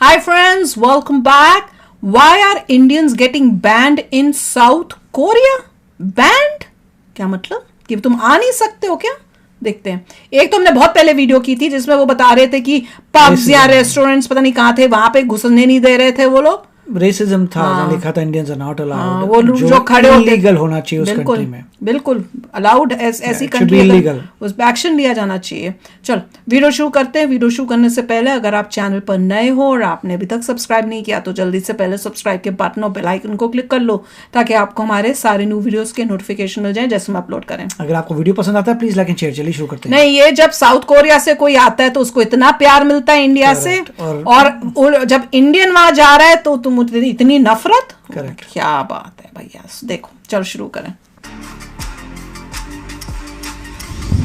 Hi friends, welcome back. Why are Indians getting banned in South Korea? Banned? क्या मतलब कि तुम आ नहीं सकते हो क्या? देखते हैं। एक तो हमने बहुत पहले वीडियो की थी जिसमें वो बता रहे थे कि पब्स या रेस्टोरेंट्स पता नहीं कहाँ थे, वहां पे घुसने नहीं दे रहे थे वो लोग। रेसिज्म था, लिखा था इंडियंस आर नॉट अलाउड। वो जो खड़े होते लीगल होना चाहिए उस कंट्री में, बिल्कुल अलाउड ऐसी कंट्री लीगल, उस पर एक्शन लिया जाना चाहिए। चल वीडियो शुरू करते हैं। वीडियो शुरू करने से पहले अगर आप चैनल पर नए हो और आपने अभी तक सब्सक्राइब नहीं किया तो जल्दी से पहले सब्सक्राइब के बटन और बेल आइकन को क्लिक कर लो ताकि आपको हमारे सारे न्यू वीडियोस के नोटिफिकेशन मिल जाए जैसे हम अपलोड करें। अगर आपको वीडियो पसंद आता है प्लीज लाइक एंड शेयर। चलिए शुरू करते हैं। नहीं, ये जब साउथ कोरिया से कोई आता है तो उसको इतना प्यार मिलता है इंडिया से, और जब इंडियन वहां जा रहा है तो तुम इतनी नफरत। करेक्ट, क्या बात है भैया। देखो चल शुरू करें।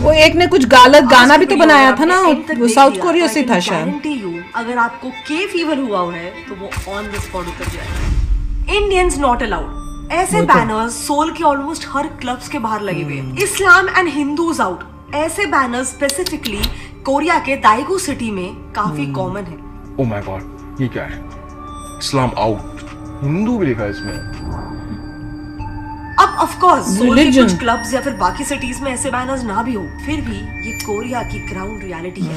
वो एक ने कुछ गलत गाना भी तो बनाया था ना, वो साउथ कोरिया से था शायद। अगर आपको के फीवर हुआ है तो वो ऑन द स्पॉट उतर जाएगा। इंडियंस नॉट अलाउड, ऐसे बैनर्स सोल के ऑलमोस्ट हर क्लब्स के बाहर लगे हुए हैं। इस्लाम एंड हिंदूज आउट, ऐसे बैनर्स स्पेसिफिकली कोरिया के दाएगू सिटी में काफी कॉमन है। ओह माय गॉड, ये क्या है? इस्लाम आउट, हिंदू भी लिखा है इसमें। अब ऑफ कोर्स सोल के कुछ क्लब्स या फिर बाकी सिटीज में ऐसे बैनर्स ना भी हो, फिर भी ये कोरिया की ग्राउंड रियलिटी है।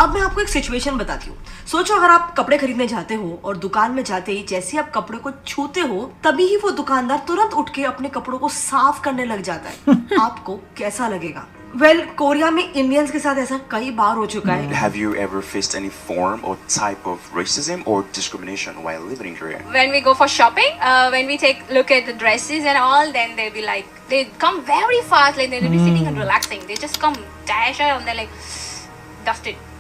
अब मैं आपको एक सिचुएशन बताती हूँ। सोचो अगर आप कपड़े खरीदने जाते हो और दुकान में जाते ही जैसे ही आप कपड़े को छूते हो तभी ही वो दुकानदार तुरंत उठ के अपने कपड़ों को साफ करने लग जाता है। आपको कैसा लगेगा? वेल, कोरिया में इंडियंस के साथ ऐसा कई बार हो चुका है। Have you ever faced any form or type of racism or discrimination while living in Korea? When we go for shopping, when we take look at the dresses and all, then they'll be like, they come very fast, like they'll be sitting and relaxing. They just come dash out and they're like, dust it.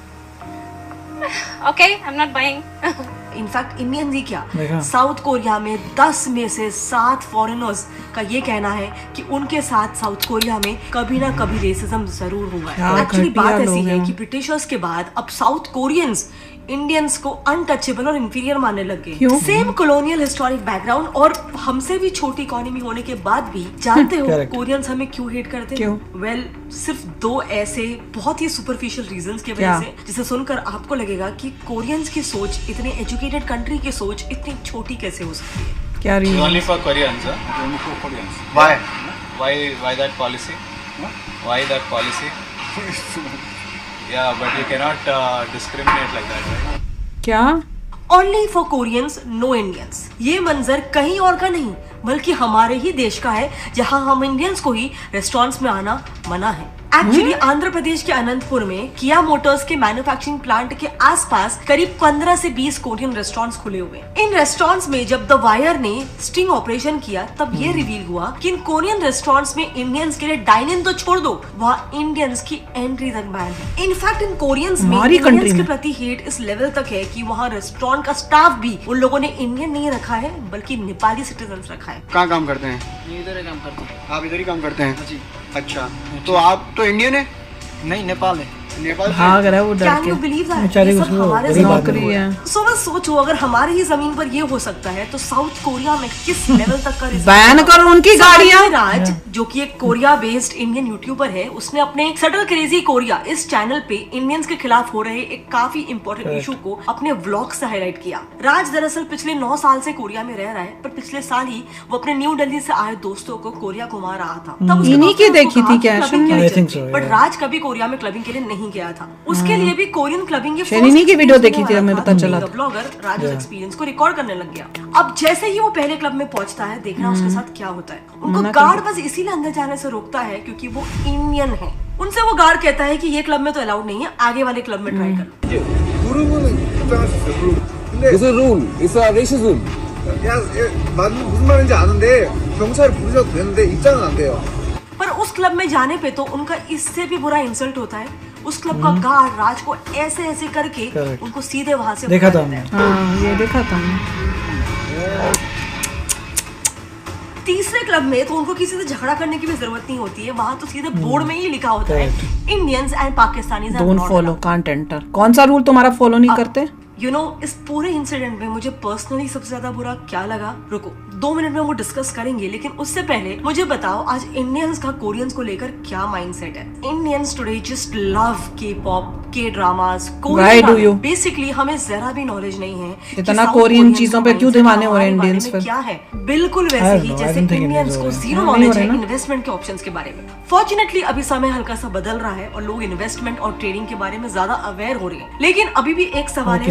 Okay, I'm not buying. In fact Indian ही क्या, South Korea में 10 में से 7 foreigners का ये कहना है कि उनके साथ साउथ कोरिया में कभी ना कभी रेसिज्म जरूर हुआ है। एक्चुअली बात ऐसी है कि ब्रिटिशर्स के बाद अब साउथ कोरियंस इंडियंस को अनटचेबल और इंफीरियर मानने लग गए। सेम कॉलोनियल हिस्टोरिक बैकग्राउंड और हमसे भी छोटी इकोनॉमी होने के बाद भी जानते हो कोरियंस हमें क्यों हेट करते हैं? वेल, सिर्फ 2 ऐसे बहुत ही सुपरफिशियल रीजंस की वजह से जिसे सुनकर आपको लगेगा कि कोरियंस की सोच, इतने एजुकेटेड कंट्री की सोच इतनी छोटी कैसे हो सकती है। क्या reason? Only for Koreans, huh? Only for Koreans. Why that policy? Why that policy? Yeah, but you cannot discriminate like that, right? क्या? Only for Koreans, no Indians. ये मंजर कहीं और का नहीं बल्कि हमारे ही देश का है जहां हम इंडियंस को ही रेस्टोरेंट्स में आना मना है। एक्चुअली आंध्र प्रदेश के अनंतपुर में किया मोटर्स के मैन्युफैक्चरिंग प्लांट के आसपास करीब 15 से 20 कोरियन रेस्टोरेंट्स खुले हुए। इन रेस्टोरेंट्स में जब द वायर ने स्टिंग ऑपरेशन किया तब ये रिवील हुआ कि इन कोरियन रेस्टोरेंट्स में इंडियंस के लिए डाइन इन तो छोड़ दो, वहाँ इंडियंस की एंट्री तक बैन है। इनफैक्ट इन कोरियंस में इंडियंस के प्रति हेट इस लेवल तक है कि वहाँ रेस्टोरेंट का स्टाफ भी उन लोगों ने इंडियन नहीं रखा है बल्कि नेपाली सिटीजन रखा है। कहाँ काम करते हैं? इधर ही काम करते हैं। आप इधर ही काम करते हैं? जी। अच्छा, तो आप तो इंडियन है? नहीं, नेपाल है। नेपाल भाग रहा है वो डर के। Can you believe that? बेचारे ये को सब हमारे नौकरी है। सो बस सोचो अगर हमारी ही जमीन पर ये हो सकता है तो साउथ कोरिया में किस लेवल तक का बैन करो उनकी गाड़ियां। राज जो कि एक कोरिया बेस्ड इंडियन यूट्यूबर है, उसने अपने सटल क्रेजी कोरिया इस चैनल पे इंडियंस के खिलाफ हो रहे एक काफी इंपॉर्टेंट इशू को अपने व्लॉग से हाईलाइट किया। राज दरअसल पिछले 9 साल से कोरिया में रह रहा है, पर पिछले साल ही वो अपने न्यू दिल्ली से आए दोस्तों को कोरिया घुमा रहा था। तब इन्हीं की देखी थी क्या? बट राज कभी कोरिया में क्लबिंग के लिए नहीं गया था। उसके लिए भी कोरियन क्लबिंग शेरिनी की वीडियो देखी थी, हमें पता चला। ब्लॉगर राज एक्सपीरियंस को रिकॉर्ड करने लग गया। अब जैसे ही वो पहले क्लब में पहुंचता है, देखना उसके साथ क्या होता है। उनको गार्ड बस इसीलिए अंदर जाने से रोकता है क्योंकि वो इंडियन है। उनसे वो गार्ड कहता है कि ये क्लब में तो अलाउड नहीं है, आगे वाले क्लब में ट्राई कर लो। पर उस क्लब में जाने पे तो उनका इससे भी बुरा इंसल्ट होता है। उस क्लब का गार्ड राज को ऐसे ऐसे करके उनको सीधे वहां से देखा था हमने। ये देखा था। तीसरे क्लब में तो उनको किसी से झगड़ा करने की भी जरूरत नहीं होती है, वहां तो सीधे बोर्ड में ही लिखा होता है Indians and Pakistanis don't follow, can't enter. कौन सा रूल तुम्हारा फॉलो नहीं करते? इस पूरे इंसिडेंट में मुझे पर्सनली सबसे ज्यादा बुरा क्या लगा, रुको 2 मिनट में वो डिस्कस करेंगे, लेकिन उससे पहले मुझे बताओ आज इंडियंस का कोरियंस को लेकर क्या माइंडसेट है। इंडियंस टुडे जस्ट लव के पॉप, के ड्रामास, कोरियन। बेसिकली हमें जरा भी नॉलेज नहीं है इतना कोरियन चीजों पे क्यों दीवाने हो रहे हैं इंडियंस पर। क्या है बिल्कुल वैसे ही जैसे इंडियंस को जीरो नॉलेज है इन्वेस्टमेंट के ऑप्शंस के बारे में। फॉर्चुनेटली अभी समय हल्का सा बदल रहा है और लोग इन्वेस्टमेंट और ट्रेडिंग के बारे में ज्यादा अवेयर हो रहे हैं, लेकिन अभी भी एक सवाल है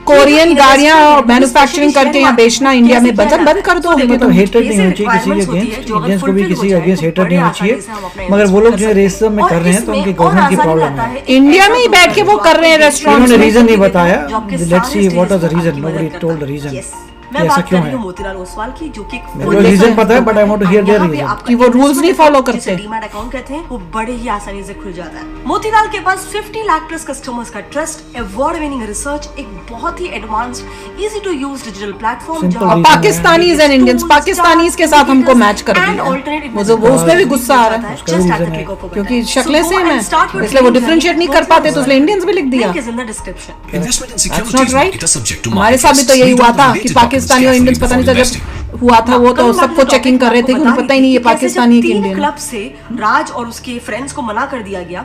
कोरियन गाड़ियां मैन्युफैक्चरिंग करके यहाँ बेचना इंडिया में बंद कर दो। तो हेटर नहीं होनी चाहिए किसी के अगेंस्ट, इंडियंस को भी किसी के अगेंस्ट हेटर नहीं होना चाहिए, मगर वो लोग जो रेसिज्म में कर रहे हैं तो उनकी गवर्नमेंट की प्रॉब्लम है। इंडिया में ही बैठ के वो कर रहे हैं रेस्टोरेंट उन्होंने रीजन नहीं बताया, let's see what was the reason, nobody told the reason. मैं बात कर रही हूँ मोतीलाल ओसवाल की, जो कि रीजन पता है but I want to hear their reason कि वो रूल्स नहीं फॉलो करते। डीमैट अकाउंट कहते हैं वो बड़े ही आसानी से खुल जाता है। मोतीलाल के पास 50 लाख प्लस कस्टमर्स का ट्रस्ट, अवार्ड विनिंग रिसर्च, एक बहुत ही advanced easy to use digital platform, और पाकिस्तानीज एंड इंडियंस पाकिस्तानीज के साथ हमको मैच कर दिया। वो उसमें भी गुस्सा आ रहा है क्योंकि शक्लें सेम है, इसलिए वो डिफरेंशिएट नहीं कर पाते, तो इसलिए इंडियंस भी लिख दिया। That's not right. हमारे साथ भी तो यही हुआ था कि पाकिस्तानी और इंडियंस पता नहीं था, जब हुआ था वो तो सबको चेकिंग कर रहे थे, उन्हें पता ही नहीं ये पाकिस्तानी है कि इंडियन। क्लब से राज और उसके फ्रेंड्स को मना कर दिया गया,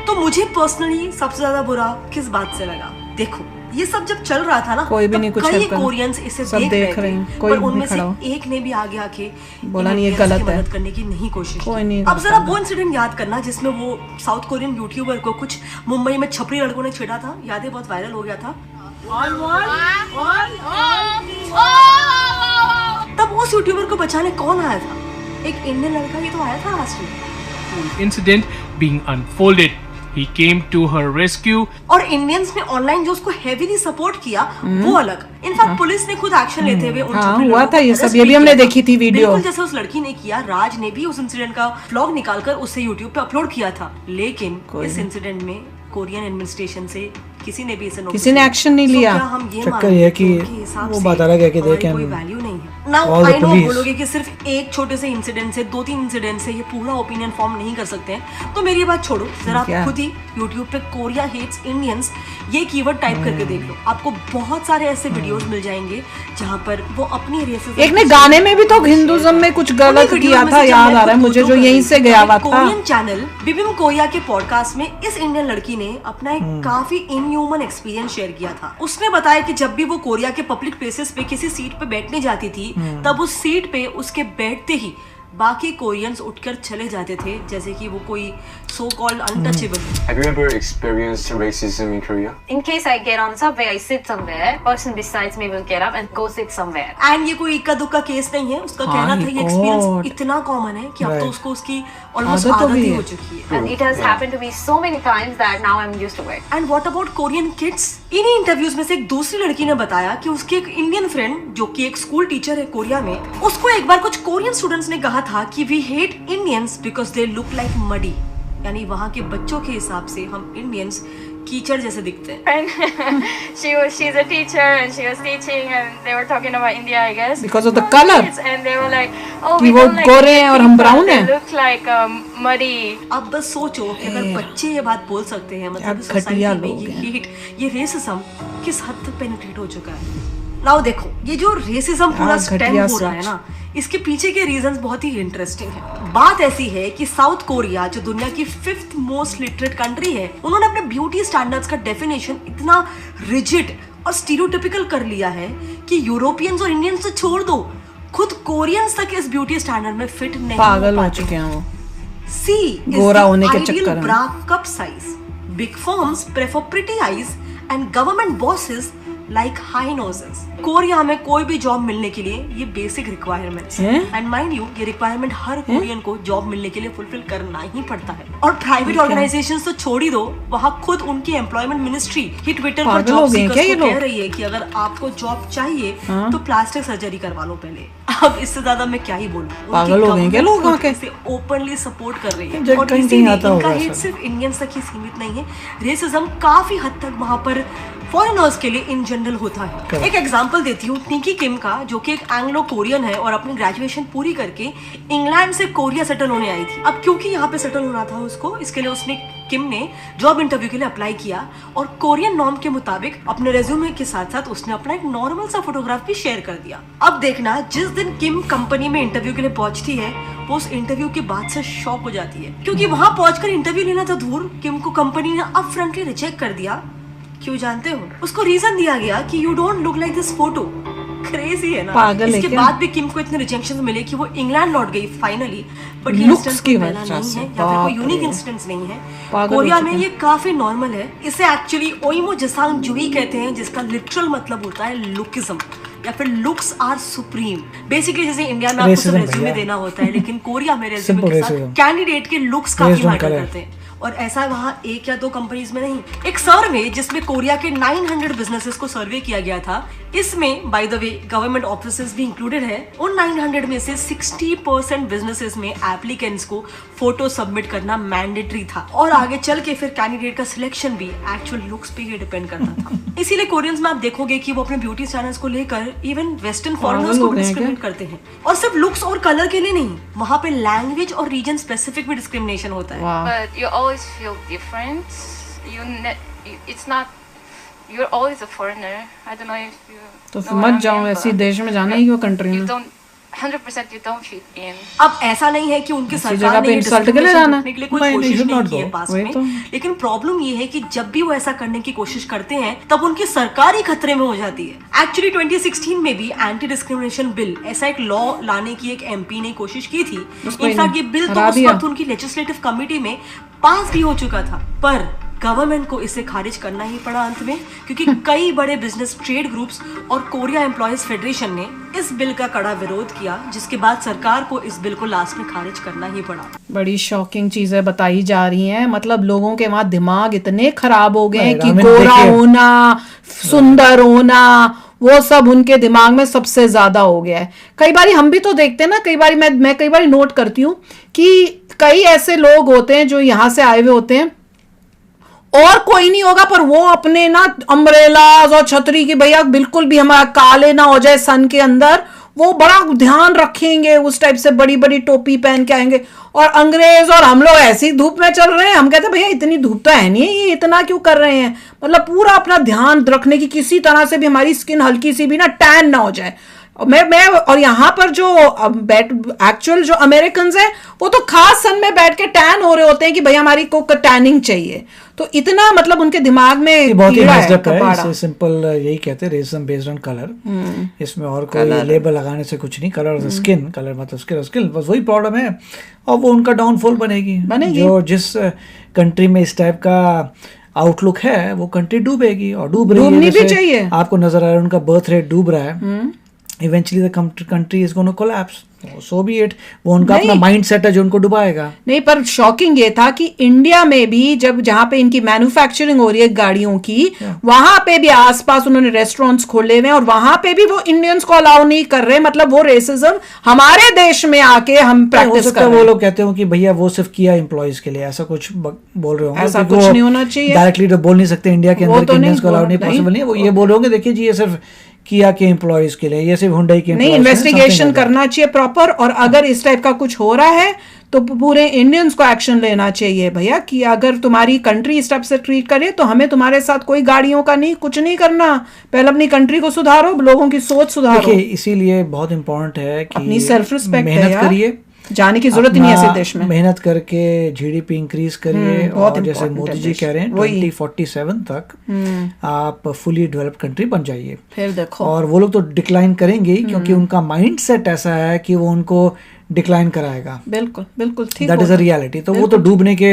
तो मुझे पर्सनली सबसे ज्यादा बुरा किस बात से लगा। देखो ये सब जब चल रहा था ना, कोई भी नहीं कुछ कई कोरियंस इसे देख रहे हैं, कोई पर उनमें से एक ने भी आगे आके बोला नहीं ये गलत है, मदद करने की नहीं कोशिश की। अब जरा वो इंसिडेंट याद करना जिसमें वो साउथ कोरियन यूट्यूबर को कुछ मुंबई में छपरी लड़कों ने छेड़ा था, याद है, बहुत वायरल हो गया था। तब उस यूट्यूबर को बचाने कौन आया था? एक इंडियन लड़का ही तो आया था लास्ट में। Incident being unfolded, he came to her rescue. और इंडियंस ने ऑनलाइन जो उसको हेवीली सपोर्ट किया वो अलग। इनफैक्ट पुलिस ने खुद एक्शन लेते हुए हुआ था ये सब, ये भी हमने देखी थी वीडियो। बिल्कुल जैसे उस लड़की ने किया, राज ने भी उस इंसिडेंट का व्लॉग निकालकर उसे यूट्यूब पे अपलोड किया था, लेकिन इस इंसिडेंट में कोरियन एडमिनिस्ट्रेशन से किसी ने भी इसे किसी ने एक्शन नहीं लिया। चक्कर ये कि वो बात अलग है कि देखें कोई वैल्यू नहीं है। नाउ आई नो बोलोगे कि सिर्फ एक छोटे से इंसिडेंट से 2-3 इंसिडेंट से ये पूरा ओपिनियन फॉर्म नहीं कर सकते हैं, तो मेरी बात छोड़ो, जरा खुद ही यूट्यूब पे कोरिया हेट्स इंडियंस ये कीवर्ड टाइप करके देख लो, आपको बहुत सारे ऐसे वीडियोस मिल जाएंगे जहां पर वो अपनी रेसिज्म। एक ने गाने में भी तो हिंदुइज्म में कुछ गलत किया था, याद आ रहा है मुझे, जो यहीं से गया हुआ था। कोरियन चैनल बिबिम कोरिया के पॉडकास्ट में इस इंडियन लड़की ने अपना एक काफी इनह्यूमन एक्सपीरियंस शेयर किया था। उसने बताया कि जब भी वो कोरिया के पब्लिक प्लेसेस पे किसी सीट पे बैठने जाती थी, तब उस सीट पे उसके बैठते ही बाकी कोरियंस उठकर चले जाते थे, जैसे कि वो कोई so called untouchable। Have you ever experienced racism in Korea? In case I get on subway, I sit somewhere, person besides me will get up and go sit somewhere। And ये कोई इक्का दुक्का केस नहीं है, उसका कहना था ये एक्सपीरियंस इतना कॉमन है कि अब तो उसको उसकी ऑलमोस्ट आदत ही हो चुकी है। And it has happened to me so many times that now I'm used to it। And what about Korean kids? इन्हीं इंटरव्यूज में से एक दूसरी लड़की ने बताया कि उसकी एक इंडियन फ्रेंड जो कि एक स्कूल टीचर है कोरिया में, उसको एक बार कुछ कोरियन स्टूडेंट्स ने कहा था कि we hate Indians because they look like muddy, यानी वहाँ के बच्चों के हिसाब से हम इंडियंस कीचड़ जैसे दिखते हैं। She's a teacher and she was teaching and they were talking about India, I guess, because of the color, and they were like, oh, we don't like गोरे हैं और हम ब्राउन हैं, look like muddy। अब बस सोचो कि अगर बच्चे ये बात बोल सकते हैं, मतलब सोसाइटी में ये हेट, ये रेसिज्म किस हद तक पेनिट्रेट हो चुका है। नाउ देखो ये जो रेसिज्म पूरा स्टेम हो रहा है ना, इसके पीछे के रीजंस बहुत ही इंटरेस्टिंग है। बात ऐसी है कि साउथ कोरिया जो दुनिया की 5th मोस्ट लिटरेट कंट्री है, उन्होंने अपने ब्यूटी स्टैंडर्ड्स का डेफिनेशन इतना रिजिड और स्टीरियोटिपिकल कर लिया है कि यूरोपियंस और इंडियंस से छोड़ दो, खुद कोरियंस तक इस ब्यूटी स्टैंडर्ड में फिट नहीं पागल हो चुके हैं वो। सी गोरा होने के चक्कर में bra cup size, big firms prefer pretty eyes and government bosses like high noses. Korea में कोई भी जॉब मिलने के लिए ये बेसिक रिक्वायरमेंट्स हैं, एंड माइंड यू ये रिक्वायरमेंट हर कोरियन को जॉब मिलने के लिए फुलफिल करना ही पड़ता है। और प्राइवेट ऑर्गेनाइजेशंस तो छोड़ ही दो, वहाँ खुद उनकी एम्प्लॉयमेंट मिनिस्ट्री ही ट्विटर पर जॉब सीकर्स को कह रही है कि अगर आपको जॉब चाहिए तो प्लास्टिक सर्जरी करवा लो पहले। अब इससे ज्यादा मैं क्या ही बोलूं, पागल हो गए क्या लोग वहाँ के? ओपनली सपोर्ट कर रही है और इसीलिए इनका हेट सिर्फ इंडियंस तक ही सीमित नहीं है, रेसिज्म काफी हद तक वहाँ पर फॉरेनर्स के लिए इन जनरल होता है। एक एग्जांपल देती हूँ निकी किम का, जो कि एक एंग्लो कोरियन है और अपनी ग्रेजुएशन पूरी करके इंग्लैंड से कोरिया सेटल होने आई थी। अब क्योंकि यहाँ पे सेटल होना था उसको, इसके लिए उसने किम ने जॉब इंटरव्यू के लिए अप्लाई किया और कोरियन नॉर्म के मुताबिक अपने रेज्यूमे के साथ साथ उसने अपना एक नॉर्मल सा फोटोग्राफ भी शेयर कर दिया। अब देखना, जिस दिन किम कंपनी में इंटरव्यू के लिए पहुंचती है वो उस इंटरव्यू के बाद से शॉक हो जाती है, क्योंकि वहां पहुंचकर इंटरव्यू लेना तो दूर, किम को कंपनी ने अपफ्रंटली रिजेक्ट कर दिया। क्यों जानते हो? उसको रीजन दिया गया कि you don't look like this photo. Crazy है ना? पागल है इसके क्या? बाद भी किम को इतने रिजेक्शन मिले कि वो इंग्लैंड लौट गई फाइनली। बट ये Looks इंस्टेंस की पहला वजह नहीं से, है या फिर कोई बाप यूनिक रे। इंस्टेंस नहीं है। पागल कोरिया हो में चुके ये काफी नॉर्मल है। इसे एक्चुअली ओइमो जसांग जुई कहते हैं, जिसका लिटरल मतलब होता है लुकिज्म या फिर लुक्स आर सुप्रीम। बेसिकली जैसे इंडिया में आपको सब Racism रेज्यूमे भैया। देना होता है, लेकिन कोरिया में रेज्यूमे Simple के साथ racism. कैंडिडेट के लुक्स काफी Based on मैटर color. करते हैं। और ऐसा वहाँ एक या दो कंपनीज में नहीं, एक सर्वे जिसमें कोरिया के 900 बिजनेसेस को सर्वे किया गया था, इसमें by the way government offices भी इंक्लूडेड है। उन 900 में से 60% बिजनेसेस में एप्लीकेंट्स को फोटो सबमिट करना मैंडेटरी था और आगे चल के फिर कैंडिडेट का सिलेक्शन भी एक्चुअल लुक्स पे ही डिपेंड करता था। इसीलिए कोरियंस में आप देखोगे कि वो अपने ब्यूटी स्टैंडर्ड्स को लेकर इवन वेस्टर्न फॉरेनर्स को डिस्क्रिमिनेट करते हैं, और सिर्फ लुक्स और कलर के लिए नहीं, वहाँ पे लैंग्वेज और रीजन स्पेसिफिक भी डिस्क्रिमिनेशन होता है। But you always feel different. It's not. You're always a foreigner. I don't know if you. तो know फिर what I मत जाओ mean, ऐसी but देश में, जाना ही क्यों कंट्री You में? don't. 100% you don't fit in. अब ऐसा नहीं है कि उनकी ऐसी सरकार जगह ने पे ये insult के लिए discrimination जाना? रोकने के लिए कोई नहीं, कोशिश you should नहीं not की है go. पास वही में, तो। लेकिन प्रॉब्लम ये है कि जब भी वो ऐसा करने की कोशिश करते हैं तब उनकी सरकार ही खतरे में हो जाती है। एक्चुअली 2016 में भी एंटी डिस्क्रिमिनेशन बिल, ऐसा एक लॉ लाने की एक एमपी ने कोशिश की थी। इनफैक्ट ये बिल तो हरा उस दिया। वक्त उनकी लेजिस्लेटिव कमिटी में पास भी हो चुका था, पर गवर्नमेंट को इसे खारिज करना ही पड़ा अंत में, क्योंकि कई बड़े बिजनेस ट्रेड ग्रुप्स और कोरिया एम्प्लॉयज फेडरेशन ने इस बिल का कड़ा विरोध किया, जिसके बाद सरकार को इस बिल को लास्ट में खारिज करना ही पड़ा। बड़ी शॉकिंग चीजें बताई जा रही हैं। मतलब लोगों के वहां दिमाग इतने खराब हो गए हैं कि रामिन गोरा देखिए। होना, सुंदर होना, वो सब उनके दिमाग में सबसे ज्यादा हो गया है। कई बार हम भी तो देखते हैं ना, कई बार मैं कई बार नोट करती हूँ कि कई ऐसे लोग होते हैं जो यहाँ से आए हुए होते हैं और कोई नहीं होगा, पर वो अपने ना अम्ब्रेलाज और छतरी की भैया बिल्कुल भी हमारा काले ना हो जाए सन के अंदर, वो बड़ा ध्यान रखेंगे, उस टाइप से बड़ी बड़ी टोपी पहन के आएंगे। और अंग्रेज और हम लोग ऐसी धूप में चल रहे हैं, हम कहते हैं भैया इतनी धूप तो है नहीं, ये इतना क्यों कर रहे हैं? मतलब पूरा अपना ध्यान रखने की, किसी तरह से भी हमारी स्किन हल्की सी भी ना टैन ना हो जाए। मैं और यहाँ पर जो एक्चुअल जो अमेरिकन हैं वो तो खास सन में बैठ के टैन हो रहे होते हैं कि भैया हमारी को टैनिंग चाहिए। तो इतना मतलब उनके दिमाग में बहुत ही कीड़ा है, messed up है। कबाड़ा। इसे सिंपल यही कहते हैं, रेसिज्म बेस्ड ऑन कलर। इसमें और कोई लेबल लगाने से कुछ नहीं। कलर स्किन, कलर मतलब स्किन, बस वही प्रॉब्लम है और वो उनका डाउनफॉल बनेगी। जो जिस कंट्री में इस टाइप का आउटलुक है वो कंट्री डूबेगी और डूब रही है। डूबनी भी जैसे चाहिए। आपको नजर आ रहा है उनका बर्थ रेट डूब रहा है। Eventually the country is gonna collapse. So B it. वो उनका अपना माइंड सेट है जो उनको डुबाएगा। नहीं, पर शॉकिंग ये था कि इंडिया में भी जब जहां पे इनकी मैन्युफैक्चरिंग हो रही है गाड़ियों की, वहां पे भी आसपास उन्होंने रेस्टोरेंट्स खोले हुए हैं और वहां पे भी वो इंडियंस को अलाउ नहीं कर रहे। मतलब वो रेसिज्म हमारे देश में आके हम प्रैक्टिस कर रहे हैं। वो लोग कहते हो कि भैया वो सिर्फ किया एम्प्लॉयज के लिए, ऐसा कुछ बोल रहे होंगे। ऐसा कुछ नहीं होना चाहिए। डायरेक्टली तो बोल नहीं सकते इंडिया के अंदर तो इंडियंस को अलाउ नहीं, पॉसिबल नहीं। वो ये बोल रहे होंगे देखिए जी ये सिर्फ किया के एम्प्लॉयज के लिए, ये सिर्फ हुंडई के नहीं, इन्वेस्टिगेशन करना चाहिए प्रॉपर। और अगर इस टाइप का कुछ हो रहा है तो पूरे इंडियंस को एक्शन लेना चाहिए भैया, कि अगर तुम्हारी कंट्री इस टाइप से ट्रीट करे तो हमें तुम्हारे साथ कोई गाड़ियों का नहीं, कुछ नहीं करना। पहले अपनी कंट्री को सुधारो, लोगों की सोच सुधारो। देखिए इसीलिए बहुत इंपॉर्टेंट है कि अपनी सेल्फ रिस्पेक्ट मेहनत करिए, जाने की जरूरत ही नहीं है ऐसे देश में। मेहनत करके जीडीपी इंक्रीज करिए और जैसे मोदी जी कह रहे हैं 2047 तक आप फुली डेवलप्ड कंट्री बन जाइए। फिर देखो, और वो लोग तो डिक्लाइन करेंगे क्योंकि उनका माइंड सेट ऐसा है कि वो उनको डिक्लाइन कराएगा। बिल्कुल बिल्कुल ठीक। That is a reality. तो वो तो डूबने के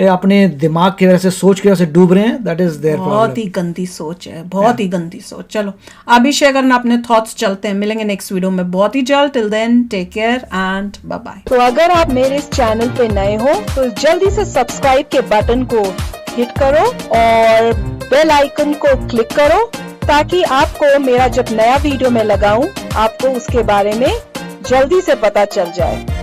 अपने दिमाग की वजह से, सोच की वजह से डूब रहे हैं। That is their problem. बहुत ही गंदी सोच है, बहुत ही गंदी सोच। चलो अभी शेयर करना अपने थॉट्स, चलते हैं, मिलेंगे नेक्स्ट वीडियो में बहुत ही जल्द। Till then take care and bye bye. तो अगर आप मेरे इस चैनल पे नए हो तो जल्दी से सब्सक्राइब के बटन को हिट करो और बेल आइकन को क्लिक करो ताकि आपको मेरा जब नया वीडियो मैं लगाऊं आपको उसके बारे में जल्दी से पता चल जाए।